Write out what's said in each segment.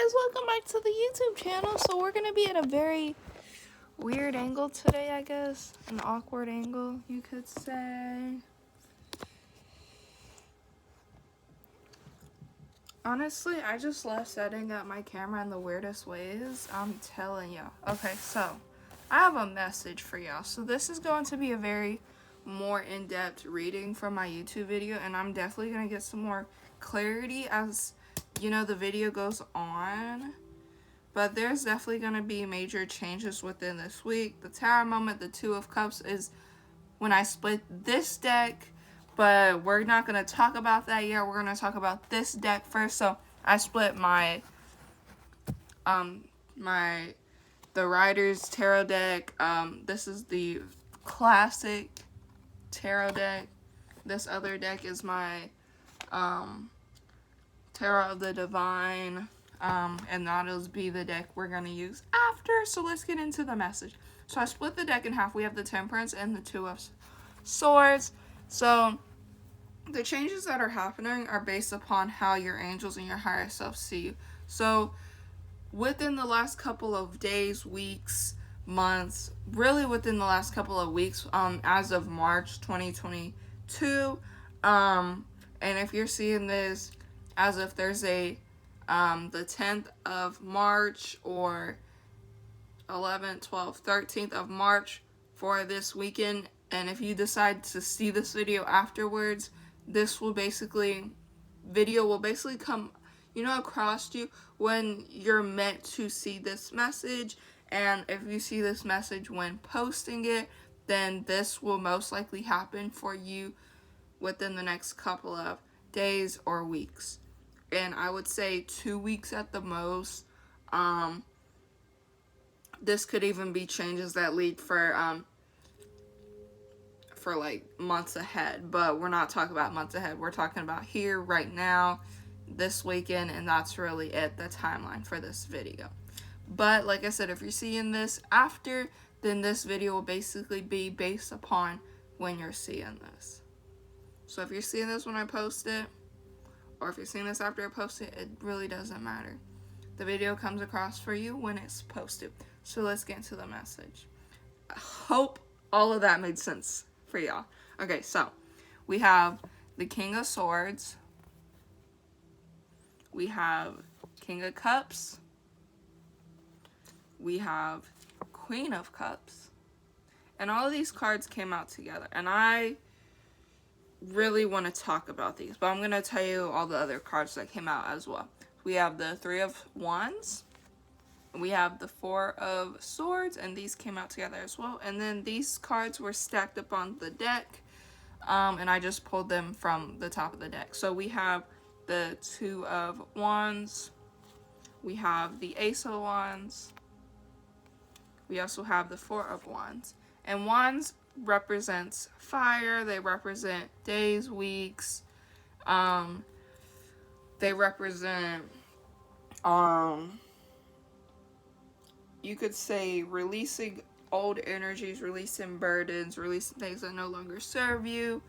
guys, welcome back to the YouTube channel. So we're going to be at a very weird angle today, I guess. An awkward angle, you could say. Honestly, I just love setting up my camera in the weirdest ways. I'm telling you. Okay, so I have a message for y'all. So this is going to be a very more in-depth reading from my YouTube video, and I'm definitely going to get some more clarity as, you know, the video goes on. But there's definitely going to be major changes within this week. The Tower moment, the Two of Cups, is when I split this deck. But we're not going to talk about that yet. We're going to talk about this deck first. So I split my the Rider's Tarot deck. This is the classic tarot deck. This other deck is my Tarot of the Divine. And that'll be the deck we're going to use after. So let's get into the message. So I split the deck in half. We have the Temperance and the Two of Swords. So the changes that are happening are based upon how your angels and your higher self see you. So within the last couple of days, weeks, months, really within the last couple of weeks, as of March 2022, and if you're seeing this as of Thursday, the 10th of March or 11th, 12th, 13th of March for this weekend, and if you decide to see this video afterwards, this will basically, video will basically come, you know, across you when you're meant to see this message. And if you see this message when posting it, then this will most likely happen for you within the next couple of days or weeks. And I would say 2 weeks at the most. This could even be changes that lead for like months ahead, but we're not talking about months ahead. We're talking about here, right now, this weekend, and that's really it, the timeline for this video. But like I said, if you're seeing this after, then this video will basically be based upon when you're seeing this. So if you're seeing this when I post it, or if you're seeing this after I post it, it really doesn't matter. The video comes across for you when it's posted. So let's get into the message. I hope all of that made sense for y'all. Okay, so we have the King of Swords. We have King of Cups. We have Queen of Cups. And all of these cards came out together. And I really want to talk about these, but I'm going to tell you all the other cards that came out as well. We have the Three of Wands. We have the Four of Swords, and these came out together as well. And then these cards were stacked up on the deck, and I just pulled them from the top of the deck. So we have the Two of Wands. We have the Ace of Wands. We also have the Four of Wands. And Wands represents fire. They represent days, weeks. They represent you could say releasing old energies, releasing burdens, releasing things that no longer serve you.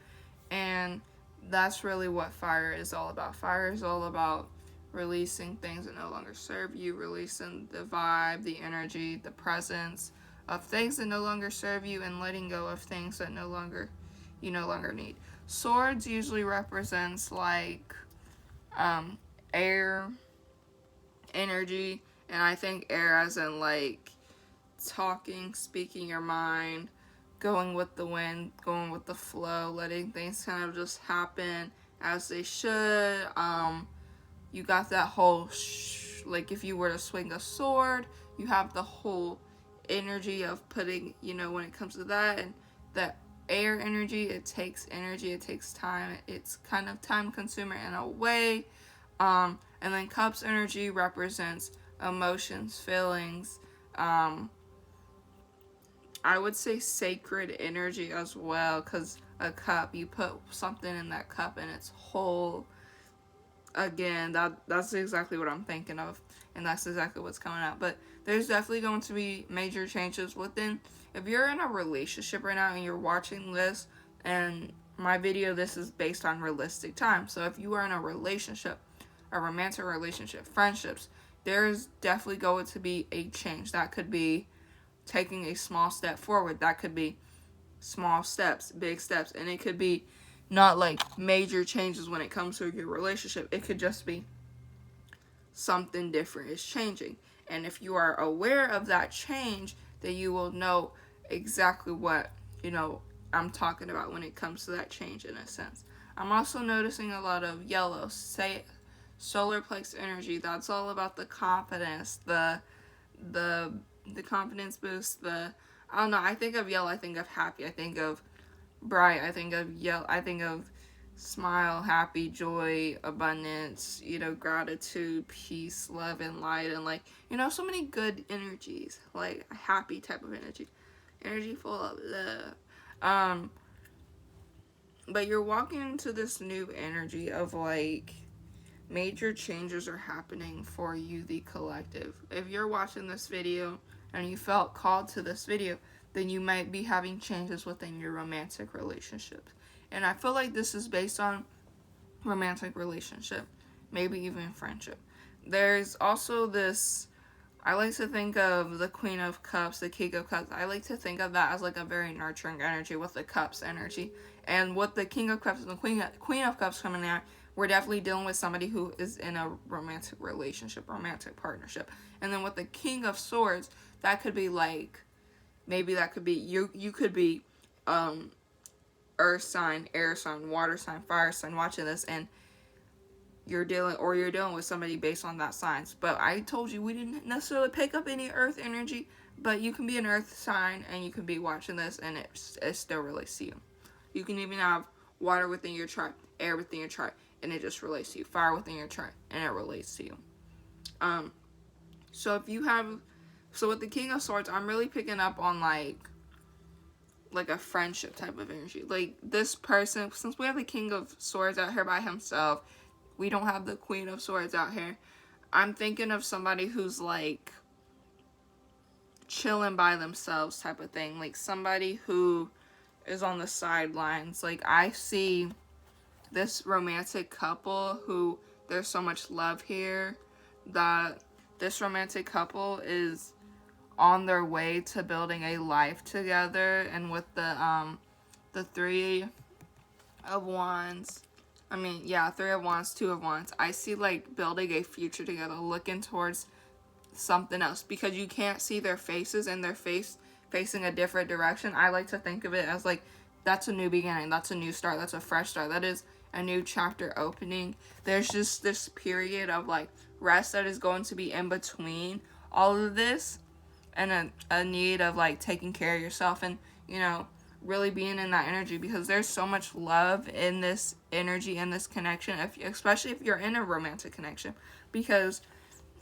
And that's really what fire is all about. Fire is all about releasing things that no longer serve you, releasing the vibe, the energy, the presence of things that no longer serve you, and letting go of things that you no longer need. Swords usually represents like air energy, and I think air as in like talking, speaking your mind, going with the wind, going with the flow, letting things kind of just happen as they should. You got that whole like if you were to swing a sword, you have the whole energy of putting, you know, when it comes to that. And that air energy, it takes energy, it takes time, it's kind of time consuming in a way. And then Cups energy represents emotions, feelings, I would say sacred energy as well, because a cup, you put something in that cup and it's whole. Again, that's exactly what I'm thinking of, and that's exactly what's coming out. But there's definitely going to be major changes within. If you're in a relationship right now and you're watching this, and my video, this is based on realistic time. So if you are in a relationship, a romantic relationship, friendships, there's definitely going to be a change. That could be taking a small step forward. That could be small steps, big steps, and it could be not like major changes when it comes to your relationship. It could just be something different is changing. And if you are aware of that change, then you will know exactly what, I'm talking about when it comes to that change in a sense. I'm also noticing a lot of yellow, say solar plex energy. That's all about the confidence, the confidence boost, I don't know, I think of yellow, I think of happy, I think of bright, I think of yellow, I think of smile, happy, joy, abundance, gratitude, peace, love, and light, and like, so many good energies, like a happy type of energy full of love. But you're walking into this new energy of like major changes are happening for you, the collective. If you're watching this video and you felt called to this video, then you might be having changes within your romantic relationships. And I feel like this is based on romantic relationship, maybe even friendship. There's also this, I like to think of the Queen of Cups, the King of Cups. I like to think of that as like a very nurturing energy with the Cups energy. And with the King of Cups and the Queen of Cups coming out, we're definitely dealing with somebody who is in a romantic relationship, romantic partnership. And then with the King of Swords, that could be like, maybe that could be, you could be earth sign, air sign, water sign, fire sign watching this, and you're dealing with somebody based on that signs. But I told you we didn't necessarily pick up any earth energy, but you can be an earth sign and you can be watching this and it still relates to you. You can even have water within your chart, air within your chart, and it just relates to you. Fire within your chart, and it relates to you. So with the King of Swords, I'm really picking up on like a friendship type of energy. Like this person, since we have the King of Swords out here by himself, we don't have the Queen of Swords out here. I'm thinking of somebody who's like chilling by themselves type of thing. Like somebody who is on the sidelines. Like I see this romantic couple who there's so much love here that this romantic couple is on their way to building a life together. And with the Three of Wands, Three of Wands, Two of Wands, I see like building a future together, looking towards something else, because you can't see their faces and their face facing a different direction. I like to think of it as like, that's a new beginning, that's a new start, that's a fresh start, that is a new chapter opening. There's just this period of like rest that is going to be in between all of this, and a need of like taking care of yourself and really being in that energy, because there's so much love in this energy and this connection, especially if you're in a romantic connection. Because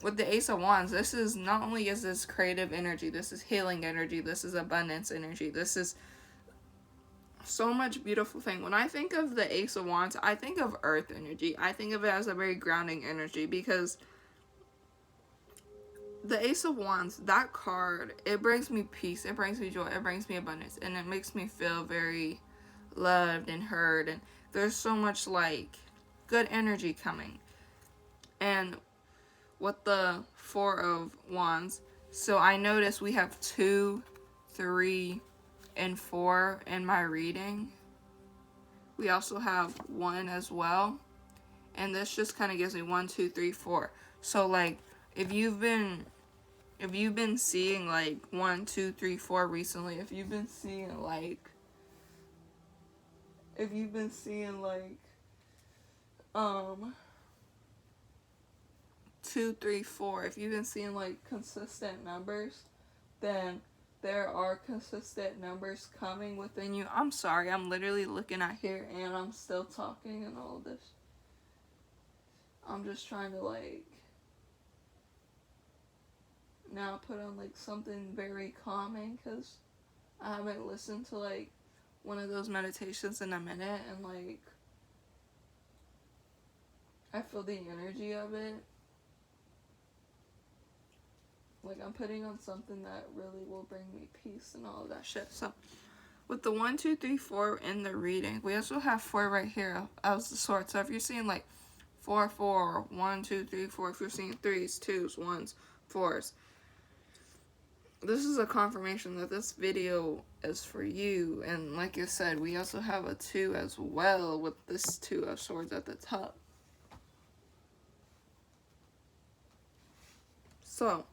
with the Ace of Wands, this is not only is this creative energy, this is healing energy, this is abundance energy, this is so much beautiful thing. When I think of the Ace of Wands, I think of earth energy. I think of it as a very grounding energy, because the Ace of Wands, that card, it brings me peace, it brings me joy, it brings me abundance, and it makes me feel very loved and heard, and there's so much like good energy coming. And with the Four of Wands, so I notice we have 2, 3, and 4 in my reading. We also have 1 as well, and this just kind of gives me 1, 2, 3, 4. So like if you've been seeing like 1, 2, 3, 4 recently, if you've been seeing like 2, 3, 4, if you've been seeing like consistent numbers, then there are consistent numbers coming within you. I'm sorry, I'm literally looking at here and I'm still talking and all of this. I'm just trying to like now put on like something very calming, because I haven't listened to like one of those meditations in a minute, and like I feel the energy of it. Like I'm putting on something that really will bring me peace and all of that shit. So with the 1, 2, 3, 4 in the reading, we also have 4 right here as the sword. So if you're seeing like 4, 4, 1, 2, 3, 4, if you're seeing 3s, 2s, 1s, 4s. This is a confirmation that this video is for you. And like I said, we also have a 2 as well with this 2 of swords at the top. So,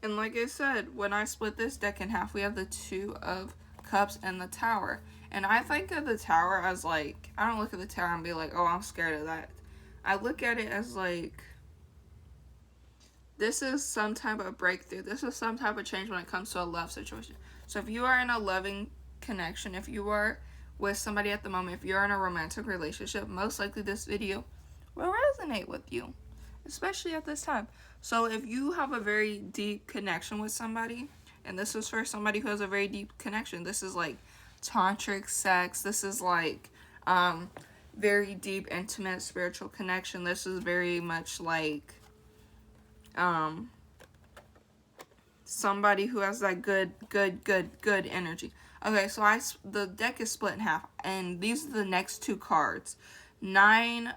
and like I said, when I split this deck in half, we have the 2 of cups and the tower. And I think of the tower as like, I don't look at the tower and be like, oh, I'm scared of that. I look at it as like, this is some type of breakthrough. This is some type of change when it comes to a love situation. So if you are in a loving connection, if you are with somebody at the moment, if you're in a romantic relationship, most likely this video will resonate with you, especially at this time. So if you have a very deep connection with somebody, and this is for somebody who has a very deep connection, this is like tantric sex, this is like very deep, intimate, spiritual connection. This is very much like somebody who has that good energy. Okay, so the deck is split in half, and these are the next 2 cards. Knight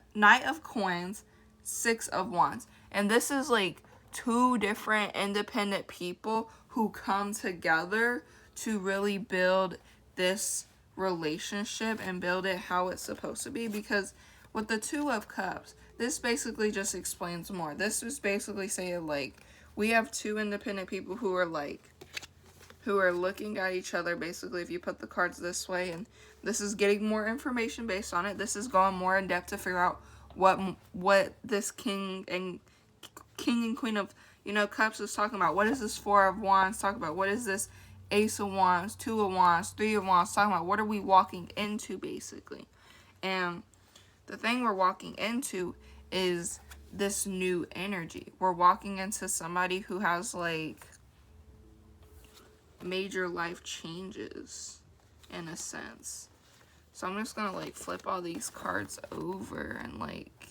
of Coins, 6 of Wands. And this is like 2 different independent people who come together to really build this relationship and build it how it's supposed to be. Because with the 2 of Cups, this basically just explains more. This is basically saying like, we have 2 independent people who are looking at each other. Basically, if you put the cards this way, and this is getting more information based on it. This is going more in depth to figure out what this king and queen of, cups is talking about. What is this 4 of Wands talking about? What is this Ace of Wands, 2 of Wands, 3 of Wands talking about? What are we walking into, basically? And the thing we're walking into is this new energy. We're walking into somebody who has like major life changes in a sense. So I'm just gonna like flip all these cards over, and like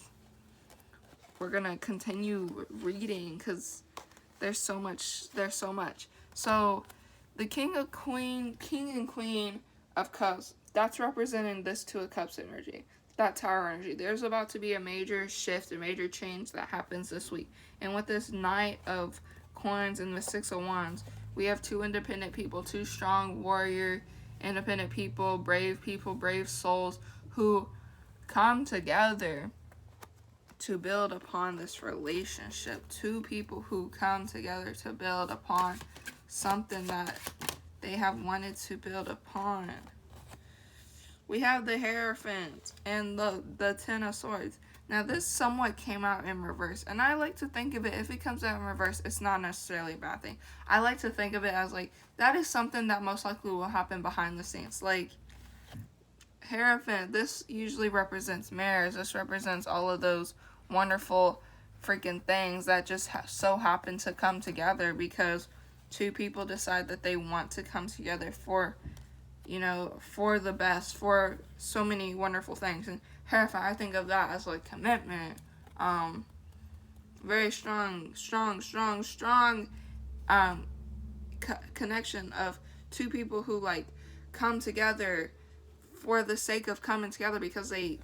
we're gonna continue reading because there's so much. So the king and queen of cups, that's representing this 2 of cups energy, that tower energy. There's about to be a major shift, a major change that happens this week. And with this Knight of Coins and the 6 of Wands, we have 2 independent people, 2 strong warrior independent people, brave souls who come together to build upon this relationship. 2 people who come together to build upon something that they have wanted to build upon. We have the Hierophant and the 10 of Swords. Now, this somewhat came out in reverse, and I like to think of it, if it comes out in reverse, it's not necessarily a bad thing. I like to think of it as, like, that is something that most likely will happen behind the scenes. Like, Hierophant, this usually represents marriage. This represents all of those wonderful freaking things that just so happen to come together because 2 people decide that they want to come together for the best, for so many wonderful things. And Hierophant, I think of that as like commitment, very strong connection of 2 people who like come together for the sake of coming together because they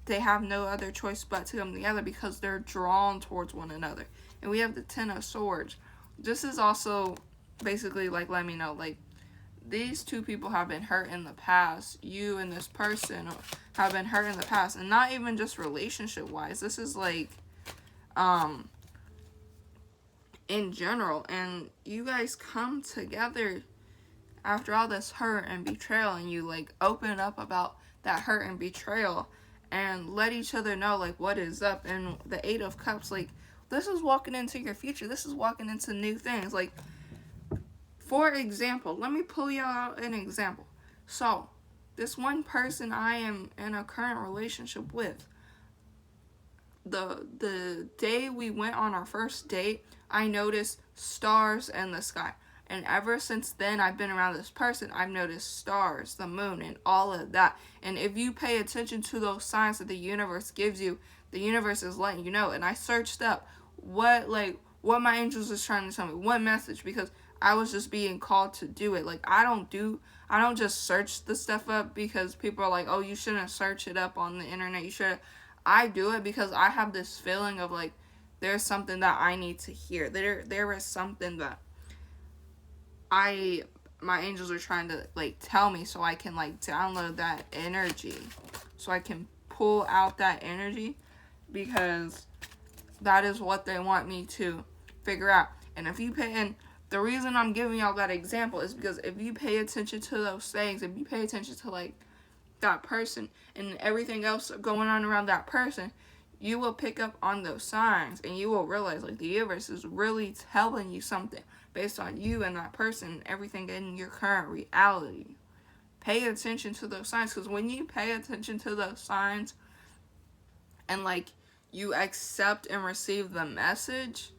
have no other choice but to come together because they're drawn towards one another. And we have the 10 of Swords. This is also basically like, let me know, like, these 2 people have been hurt in the past. You and this person have been hurt in the past. And not even just relationship-wise. This is like, in general. And you guys come together after all this hurt and betrayal. And you, like, open up about that hurt and betrayal. And let each other know, like, what is up. And the 8 of Cups, like, this is walking into your future. This is walking into new things. Like, for example, let me pull you out an example. So, this one person I am in a current relationship with, the day we went on our first date, I noticed stars in the sky. And ever since then, I've been around this person, I've noticed stars, the moon, and all of that. And if you pay attention to those signs that the universe gives you, the universe is letting you know. And I searched up what my angels was trying to tell me, what message, because I was just being called to do it. Like, I don't just search the stuff up because people are like, oh, you shouldn't search it up on the internet. You should. I do it because I have this feeling of like there's something that I need to hear. There is something that my angels are trying to like tell me, so I can like download that energy, so I can pull out that energy, because that is what they want me to figure out. And if you pay, and the reason I'm giving y'all that example is because if you pay attention to those things, if you pay attention to like that person and everything else going on around that person, you will pick up on those signs, and you will realize like the universe is really telling you something based on you and that person and everything in your current reality. Pay attention to those signs, because when you pay attention to those signs and like you accept and receive the message,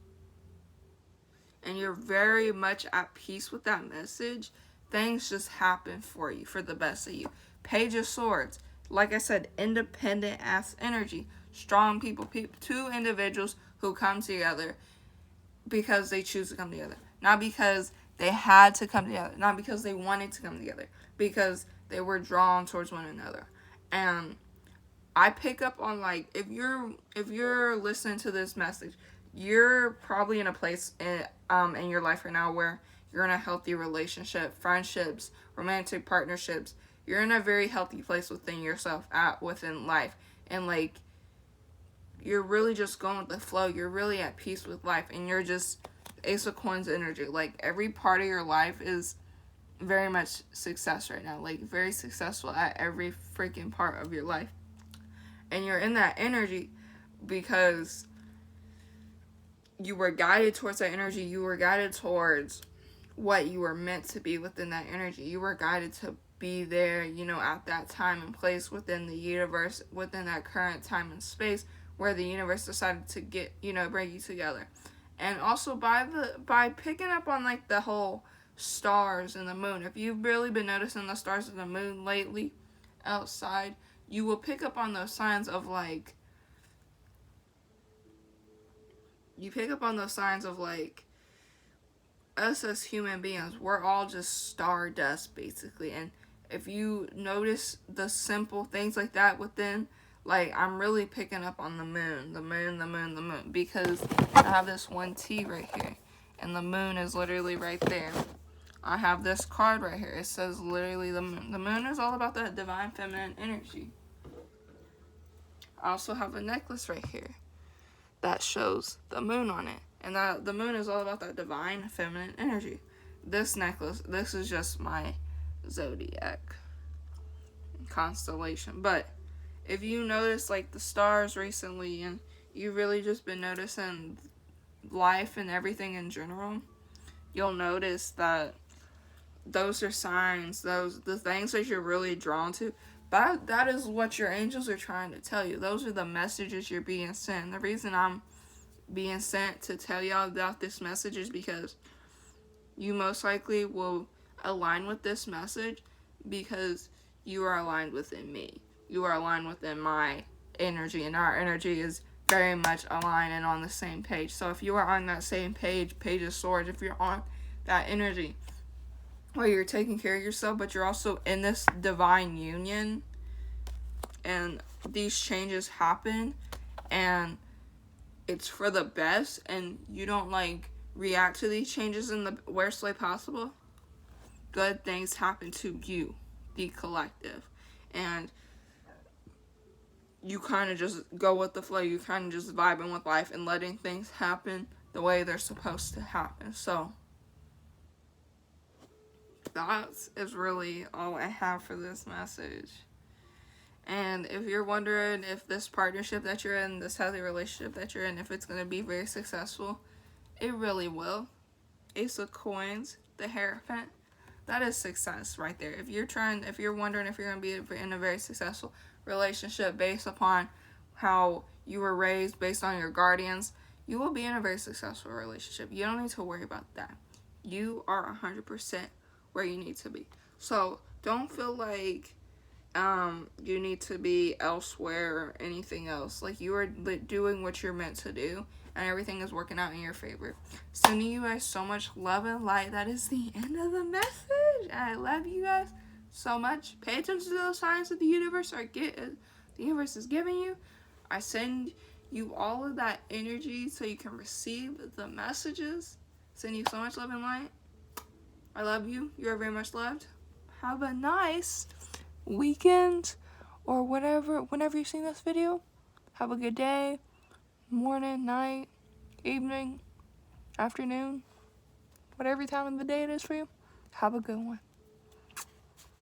and you're very much at peace with that message, things just happen for you, for the best of you. Page of Swords, like I said, independent ass energy, strong people, two individuals who come together because they choose to come together, not because they had to come together, not because they wanted to come together, because they were drawn towards one another. And I pick up on like, if you're listening to this message, you're probably in a place in your life right now where you're in a healthy relationship, friendships, romantic partnerships. You're in a very healthy place within yourself, within life, and like you're really just going with the flow. You're really at peace with life, and you're just Ace of Coins energy. Like every part of your life is very much success right now, like very successful at every freaking part of your life. And you're in that energy because you were guided towards that energy. You were guided towards what you were meant to be within that energy. You were guided to be there, at that time and place within the universe, within that current time and space where the universe decided to get, bring you together. And also by picking up on like the whole stars and the moon. If you've really been noticing the stars and the moon lately outside, you will pick up on those signs of like, us as human beings, we're all just stardust basically. And if you notice the simple things like that within, like I'm really picking up on the moon, because I have this one T right here, and the moon is literally right there. I have this card right here. It says literally the moon. The moon is all about that divine feminine energy. I also have a necklace right here that shows the moon on it. And the moon is all about that divine feminine energy. This necklace, this is just my zodiac constellation. But if you notice like the stars recently, and you've really just been noticing life and everything in general, you'll notice that those are signs, the things that you're really drawn to. But that is what your angels are trying to tell you. Those are the messages you're being sent. The reason I'm being sent to tell y'all about this message is because you most likely will align with this message because you are aligned within me. You are aligned within my energy, and our energy is very much aligned and on the same page. So if you are on that same page of Swords, if you're on that energy where you're taking care of yourself, but you're also in this divine union, and these changes happen, and it's for the best, and you don't like react to these changes in the worst way possible, good things happen to you, the collective, and you kind of just go with the flow. You kind of just vibing with life and letting things happen the way they're supposed to happen. So that is really all I have for this message. And if you're wondering if this partnership that you're in, this healthy relationship that you're in, if it's going to be very successful, it really will. Ace of Coins, the Hierophant, that is success right there. If you're wondering if you're going to be in a very successful relationship based upon how you were raised, based on your guardians, you will be in a very successful relationship. You don't need to worry about that. You are 100% where you need to be. So don't feel like you need to be elsewhere or anything else. Like, you are doing what you're meant to do, and everything is working out in your favor. Sending you guys so much love and light. That is the end of the message. I love you guys so much. Pay attention to those signs that the universe is giving you. I send you all of that energy so you can receive the messages. Send you so much love and light. I love you. You are very much loved. Have a nice weekend or whenever you've seen this video. Have a good day, morning, night, evening, afternoon, whatever time of the day it is for you. Have a good one.